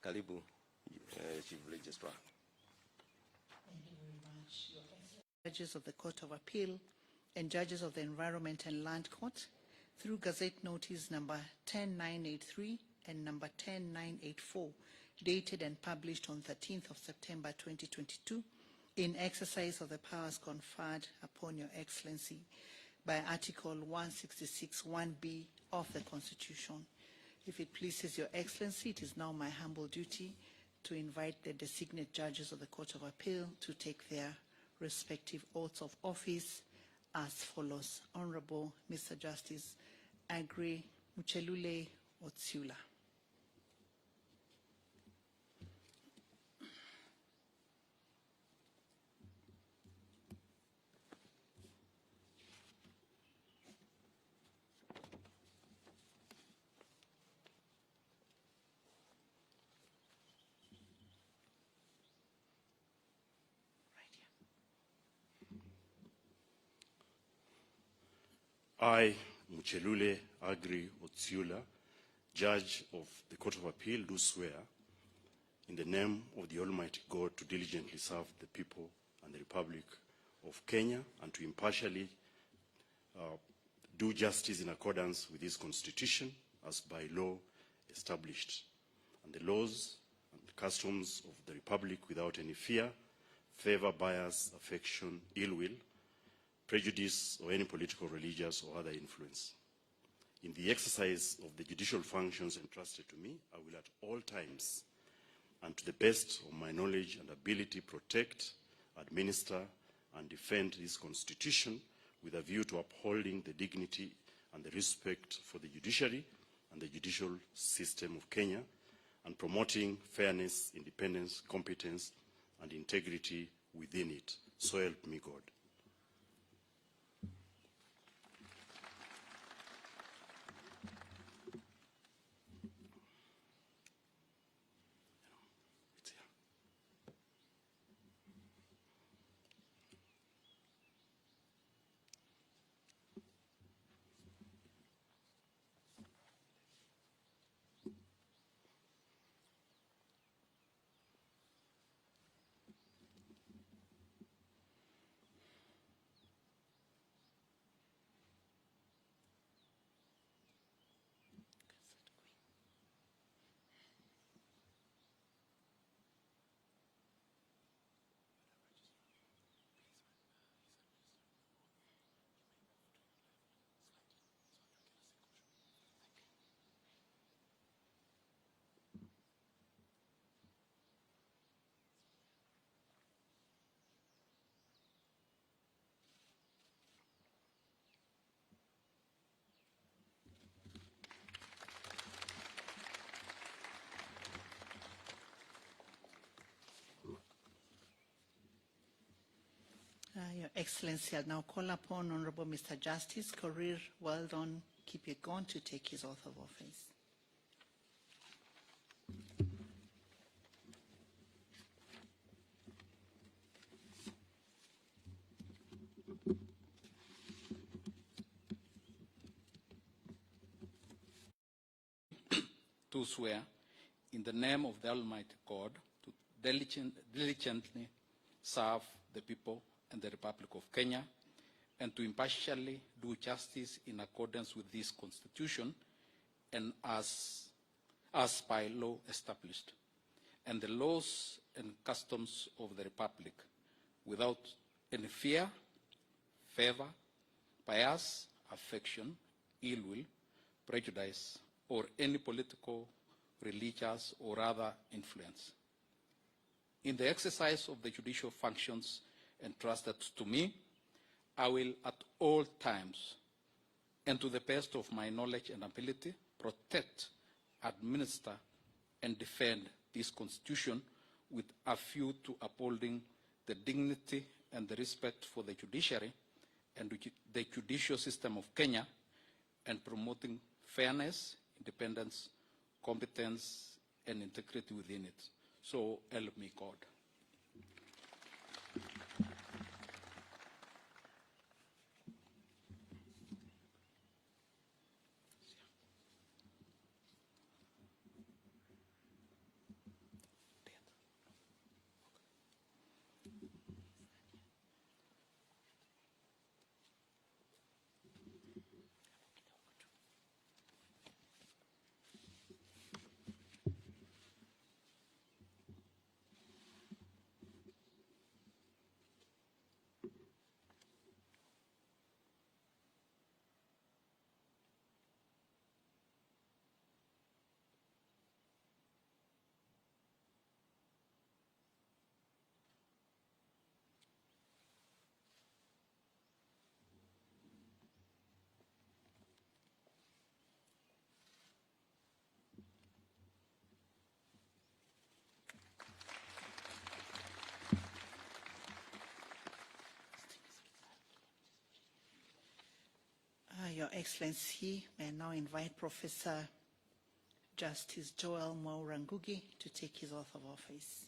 Karibu, Chief Registrar. Thank you very much, Your Excellency. Judges of the Court of Appeal and judges of the Environment and Land Court, through Gazette Notice number 10983 and number 10984, dated and published on 13th of September 2022, in exercise of the powers conferred upon Your Excellency by Article 166(1)(b) of the Constitution. If it pleases Your Excellency, it is now my humble duty to invite the designate judges of the Court of Appeal to take their respective oaths of office as follows. Honorable Mr. Justice Agri Muchelule Otsiula. I, Muchelule Agri Otsiula, Judge of the Court of Appeal, do swear in the name of the Almighty God to diligently serve the people and the Republic of Kenya and to impartially do justice in accordance with this Constitution as by law established, and the laws and customs of the Republic without any fear, favor, bias, affection, ill will, prejudice, or any political, religious, or other influence. In the exercise of the judicial functions entrusted to me, I will at all times, and to the best of my knowledge and ability, protect, administer, and defend this Constitution with a view to upholding the dignity and the respect for the judiciary and the judicial system of Kenya, and promoting fairness, independence, competence, and integrity within it. So help me God. Your Excellency, I now call upon Honorable Mr. Justice Korir Weldon Kipyegon to take his oath of office. To swear in the name of the Almighty God to diligently serve the people and the Republic of Kenya, and to impartially do justice in accordance with this Constitution and as by law established, and the laws and customs of the Republic, without any fear, favor, bias, affection, ill will, prejudice, or any political, religious, or other influence. In the exercise of the judicial functions entrusted to me, I will at all times, and to the best of my knowledge and ability, protect, administer, and defend this Constitution with a view to upholding the dignity and the respect for the judiciary and the judicial system of Kenya, and promoting fairness, independence, competence, and integrity within it. So help me God. Your Excellency, may I now invite Professor Justice Joel Maurangugi to take his oath of office.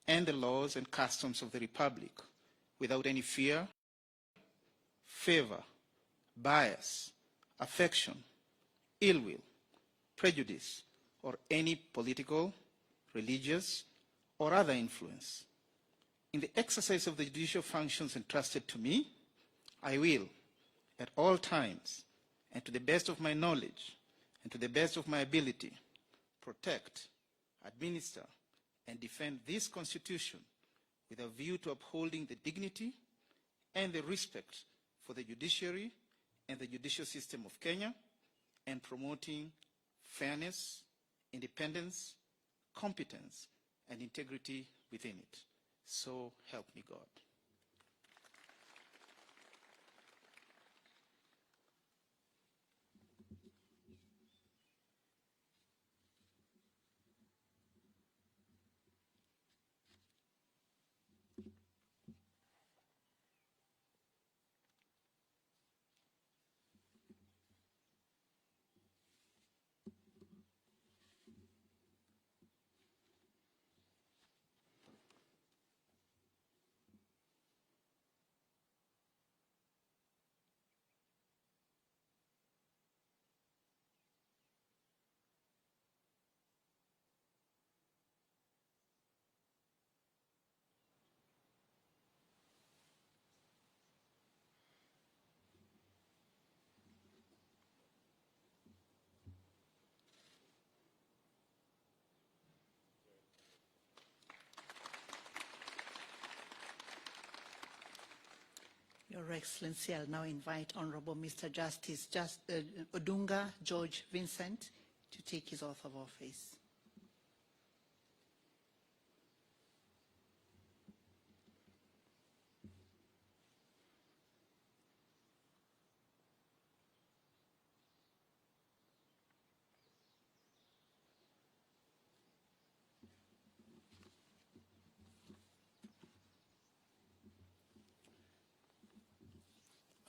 And the laws and customs of the Republic without any fear, favor, bias, affection, ill will, prejudice, or any political, religious, or other influence. In the exercise of the judicial functions entrusted to me, I will, at all times, and to the best of my knowledge, and to the best of my ability, protect, administer, and defend this Constitution with a view to upholding the dignity and the respect for the judiciary and the judicial system of Kenya, and promoting fairness, independence, competence, and integrity within it. So help me God. Your Excellency, I'll now invite Honorable Mr. Justice Odunga George Vincent to take his oath of office.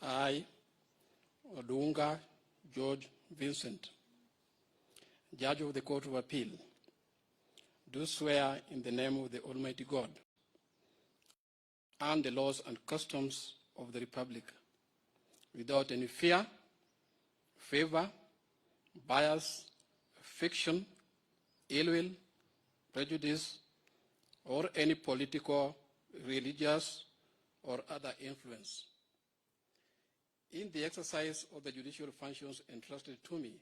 I, Odunga George Vincent, Judge of the Court of Appeal, do swear in the name of the Almighty God and the laws and customs of the Republic, without any fear, favor, bias, affection, ill will, prejudice, or any political, religious, or other influence. In the exercise of the judicial functions entrusted to me,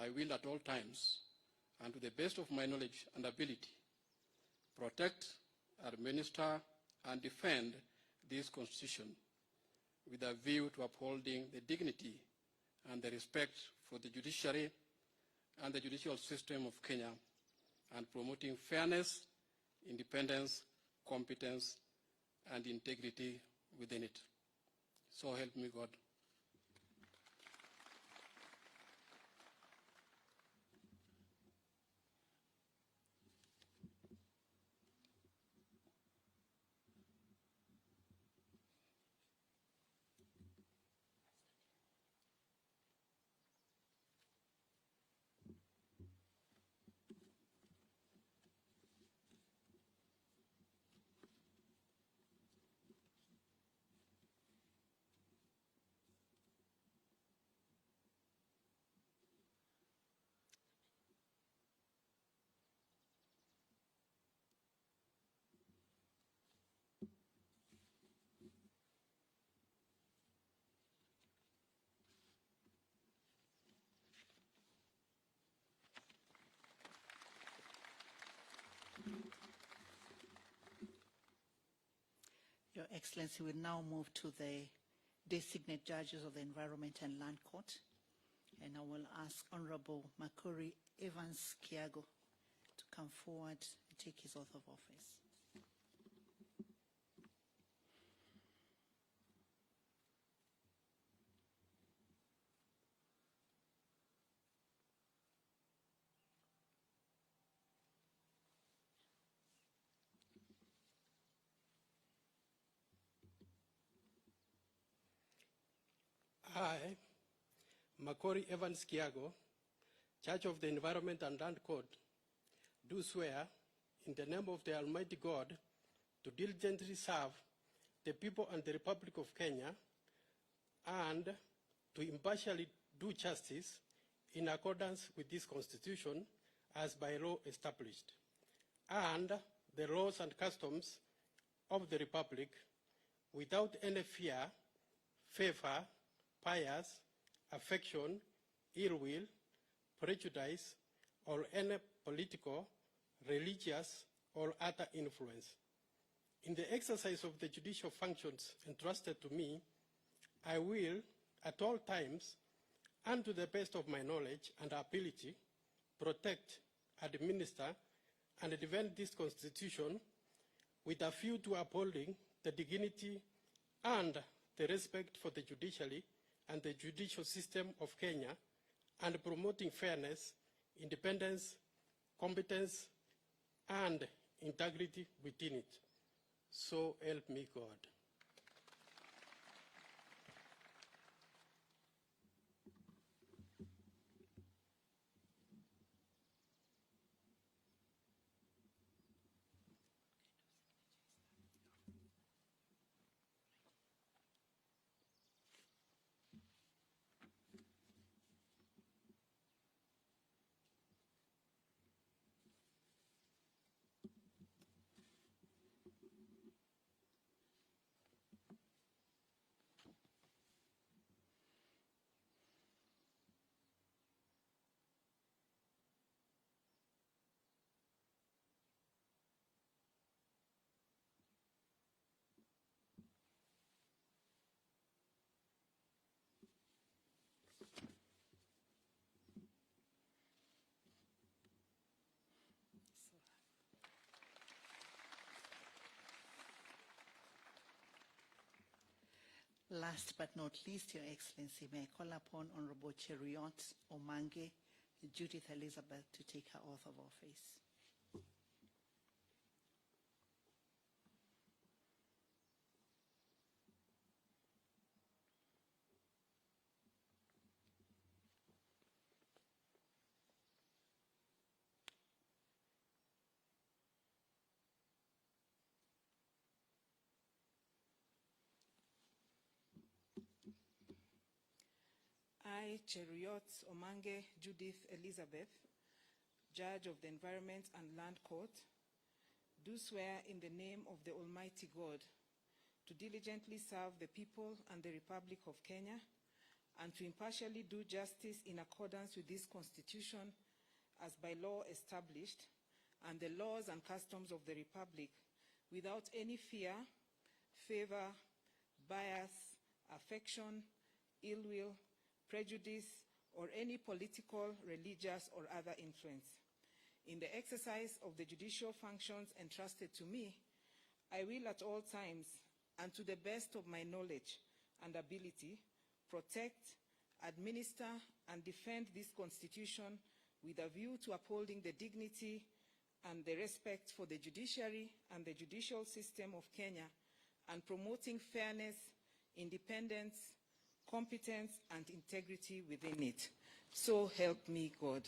I will at all times, and to the best of my knowledge and ability, protect, administer, and defend this Constitution with a view to upholding the dignity and the respect for the judiciary and the judicial system of Kenya, and promoting fairness, independence, competence, and integrity within it. So help me God. Your Excellency, we now move to the designate judges of the Environment and Land Court, and I will ask Honorable Makuri Evans Kiago to come forward and take his oath of office. I, Makori Evans Kiago, Judge of the Environment and Land Code, do swear in the name of the Almighty God to diligently serve the people and the Republic of Kenya and to impartially do justice in accordance with this Constitution as by law established, and the laws and customs of the Republic without any fear, favor, bias, affection, ill will, prejudice, or any political, religious, or other influence. In the exercise of the judicial functions entrusted to me, I will, at all times, and to the best of my knowledge and ability, protect, administer, and defend this Constitution with a view to upholding the dignity and the respect for the judiciary and the judicial system of Kenya, and promoting fairness, independence, competence, and integrity within it. So help me God. Last but not least, Your Excellency, may I call upon Honorable Cheriot Omange Judith Elizabeth to take her oath of office. I, Cheriot Omange Judith Elizabeth, Judge of the Environment and Land Court, do swear in the name of the Almighty God to diligently serve the people and the Republic of Kenya and to impartially do justice in accordance with this Constitution as by law established and the laws and customs of the Republic without any fear, favor, bias, affection, ill will, prejudice, or any political, religious, or other influence. In the exercise of the judicial functions entrusted to me, I will at all times, and to the best of my knowledge and ability, protect, administer, and defend this Constitution with a view to upholding the dignity and the respect for the judiciary and the judicial system of Kenya, and promoting fairness, independence, competence, and integrity within it. So help me God.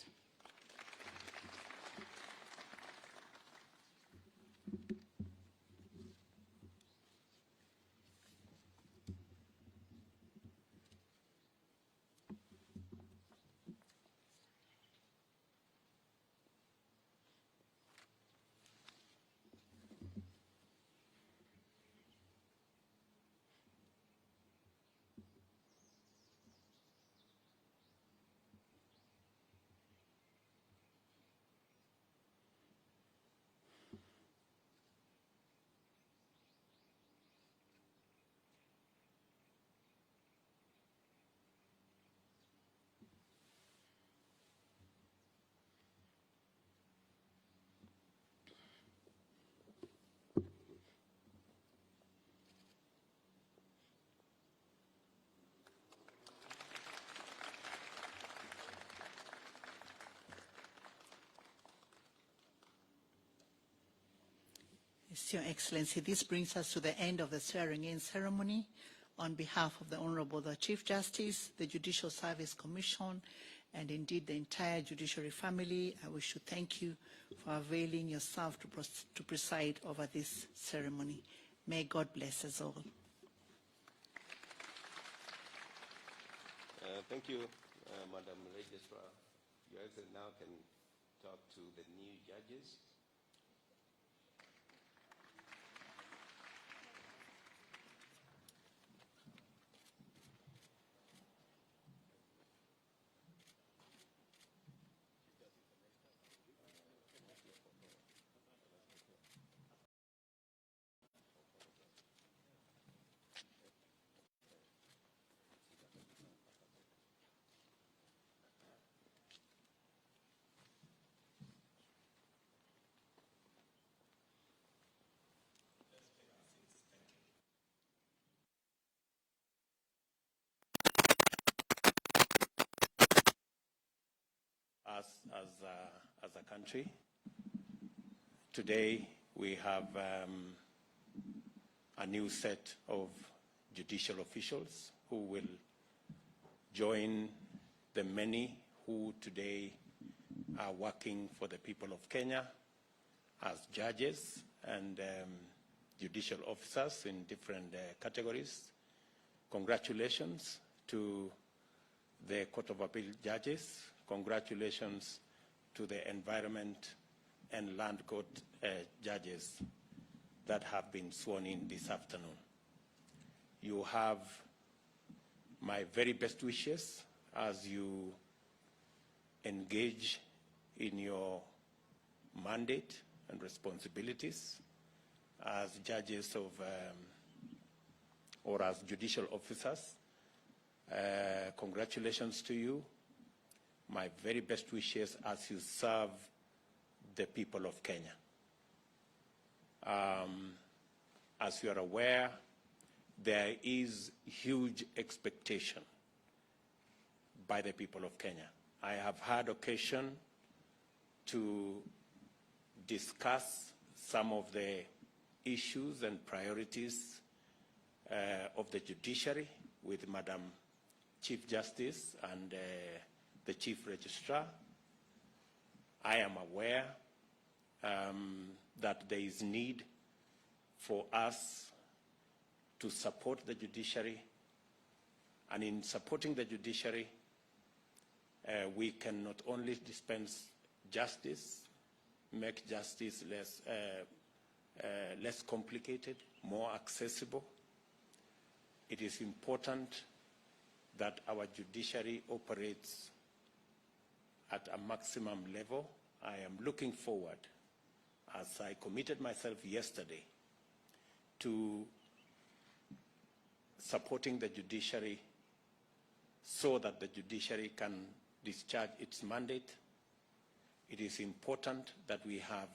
Yes, Your Excellency, this brings us to the end of the swearing-in ceremony on behalf of the Honorable the Chief Justice, the Judicial Service Commission, and indeed the entire judiciary family, I wish to thank you for availing yourself to preside over this ceremony. May God bless us all. Thank you, Madam Registrar. Your Excellency now can talk to the new judges. As a country, today we have a new set of judicial officials who will join the many who today are working for the people of Kenya as judges and judicial officers in different categories. Congratulations to the Court of Appeal judges. Congratulations to the Environment and Land Court judges that have been sworn in this afternoon. You have my very best wishes as you engage in your mandate and responsibilities as judges of or as judicial officers. Congratulations to you. My very best wishes as you serve the people of Kenya. As you are aware, there is huge expectation by the people of Kenya. I have had occasion to discuss some of the issues and priorities of the judiciary with Madam Chief Justice and the Chief Registrar. I am aware that there is need for us to support the judiciary, and in supporting the judiciary, we can not only dispense justice, make justice less complicated, more accessible. It is important that our judiciary operates at a maximum level. I am looking forward, as I committed myself yesterday, to supporting the judiciary so that the judiciary can discharge its mandate. It is important that we have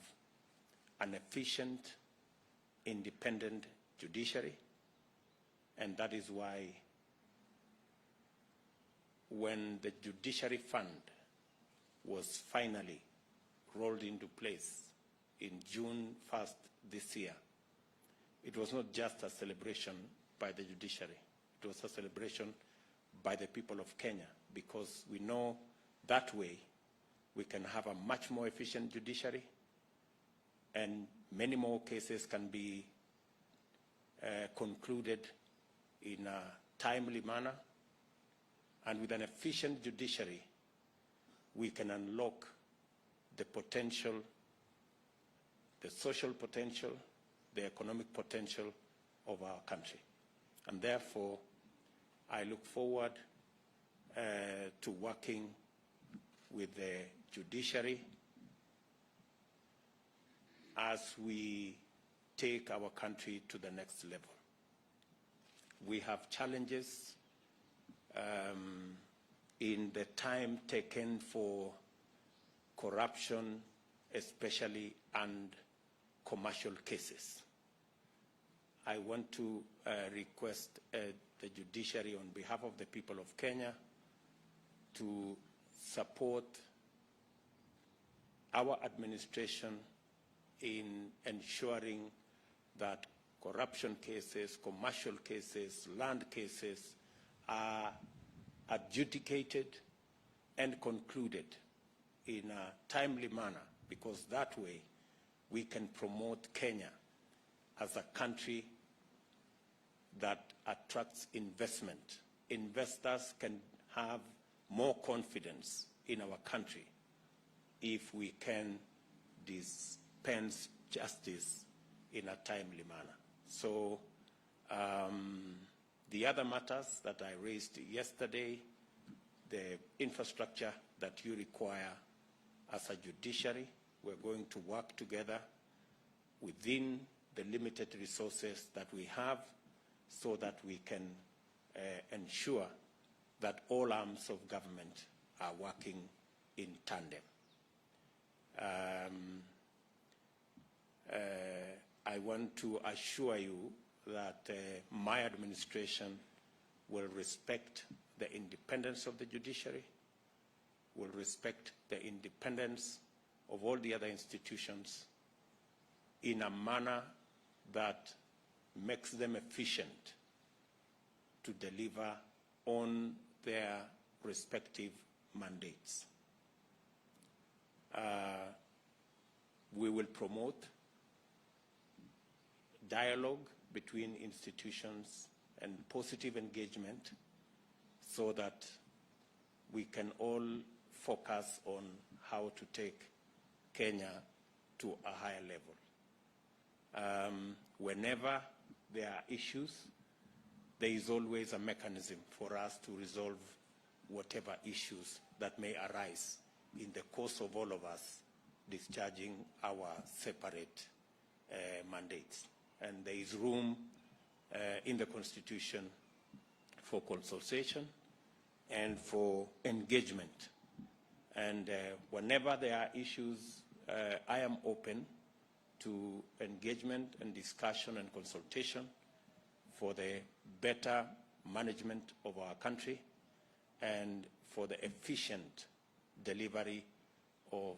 an efficient, independent judiciary, and that is why when the Judiciary Fund was finally rolled into place in June 1st this year, it was not just a celebration by the judiciary, it was a celebration by the people of Kenya, because we know that way we can have a much more efficient judiciary and many more cases can be concluded in a timely manner. And with an efficient judiciary, we can unlock the potential, the social potential, the economic potential of our country. And therefore, I look forward to working with the judiciary as we take our country to the next level. We have challenges in the time taken for corruption, especially and commercial cases. I want to request the judiciary on behalf of the people of Kenya to support our administration in ensuring that corruption cases, commercial cases, land cases are adjudicated and concluded in a timely manner, because that way we can promote Kenya as a country that attracts investment. Investors can have more confidence in our country if we can dispense justice in a timely manner. So the other matters that I raised yesterday, the infrastructure that you require as a judiciary, we're going to work together within the limited resources that we have so that we can ensure that all arms of government are working in tandem. I want to assure you that my administration will respect the independence of the judiciary, will respect the independence of all the other institutions in a manner that makes them efficient to deliver on their respective mandates. We will promote dialogue between institutions and positive engagement so that we can all focus on how to take Kenya to a higher level. Whenever there are issues, there is always a mechanism for us to resolve whatever issues that may arise in the course of all of us discharging our separate mandates. And there is room in the Constitution for consultation and for engagement. And whenever there are issues, I am open to engagement and discussion and consultation for the better management of our country and for the efficient delivery of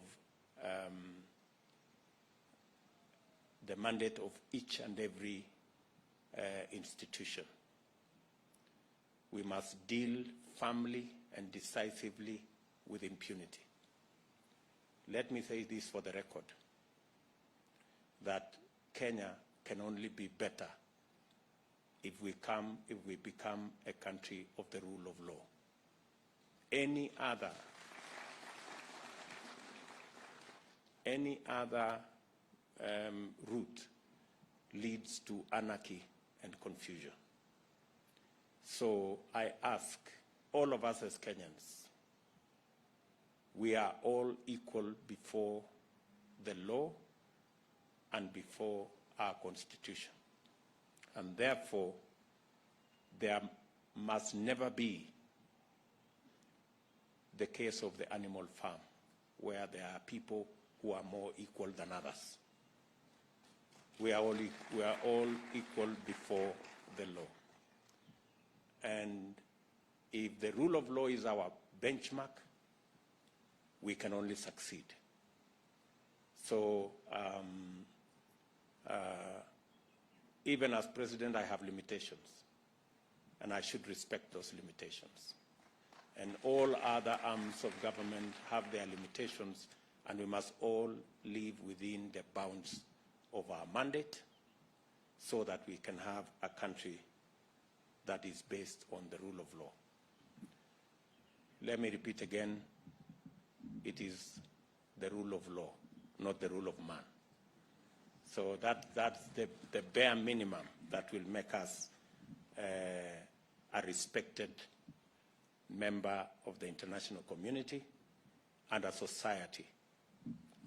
the mandate of each and every institution. We must deal firmly and decisively with impunity. Let me say this for the record, that Kenya can only be better if we become a country of the rule of law. Any other route leads to anarchy and confusion. So I ask all of us as Kenyans, we are all equal before the law and before our Constitution. And therefore, there must never be the case of the animal farm, where there are people who are more equal than others. We are all equal before the law. And if the rule of law is our benchmark, we can only succeed. So even as president, I have limitations, and I should respect those limitations. And all other arms of government have their limitations, and we must all live within the bounds of our mandate so that we can have a country that is based on the rule of law. Let me repeat again, it is the rule of law, not the rule of man. So that's the bare minimum that will make us a respected member of the international community and a society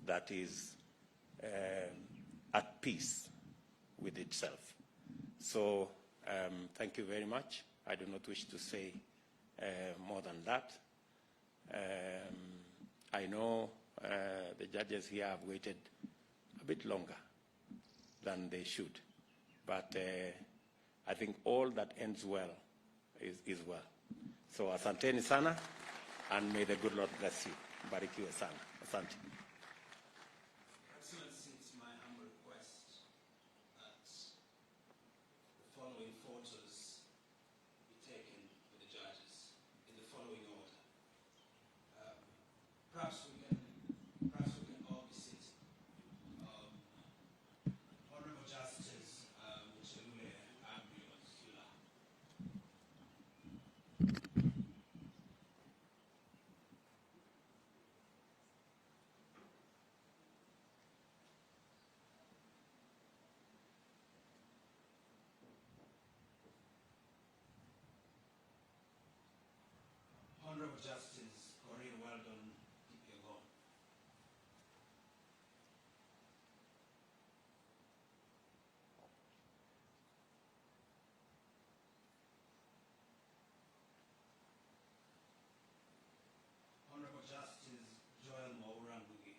that is at peace with itself. So thank you very much. I do not wish to say more than that. I know the judges here have waited a bit longer than they should, but I think all that ends well is well. So asanteni sana, and may the good Lord bless you. Barikiwe sana. Asante. Excellency, it's my humble request that Honorable Justice Corinne Weldon Kipyegon. Honorable Justice Joel Moura Ngugi.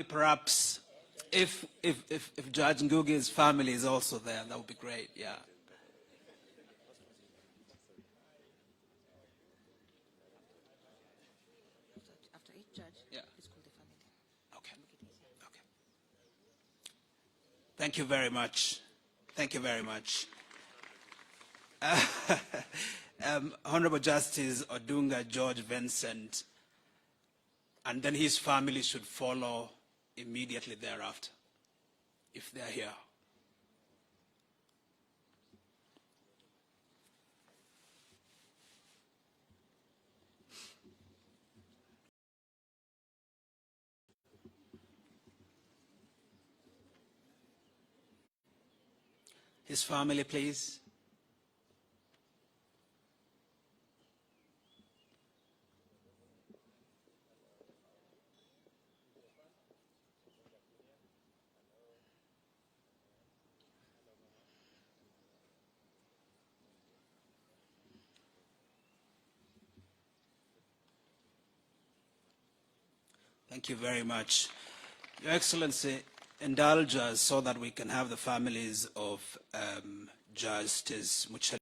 Perhaps if Judge Ngugi's family is also there, that would be great, yeah. After each judge, Yeah. please call the family. Okay. Okay. Thank you very much. Thank you very much. Honorable Justice Odunga George Vincent, and then his family should follow immediately thereafter, if they're here. His family, please. Thank you very much. Your Excellency, indulge us so that we can have the families of Justice Muchele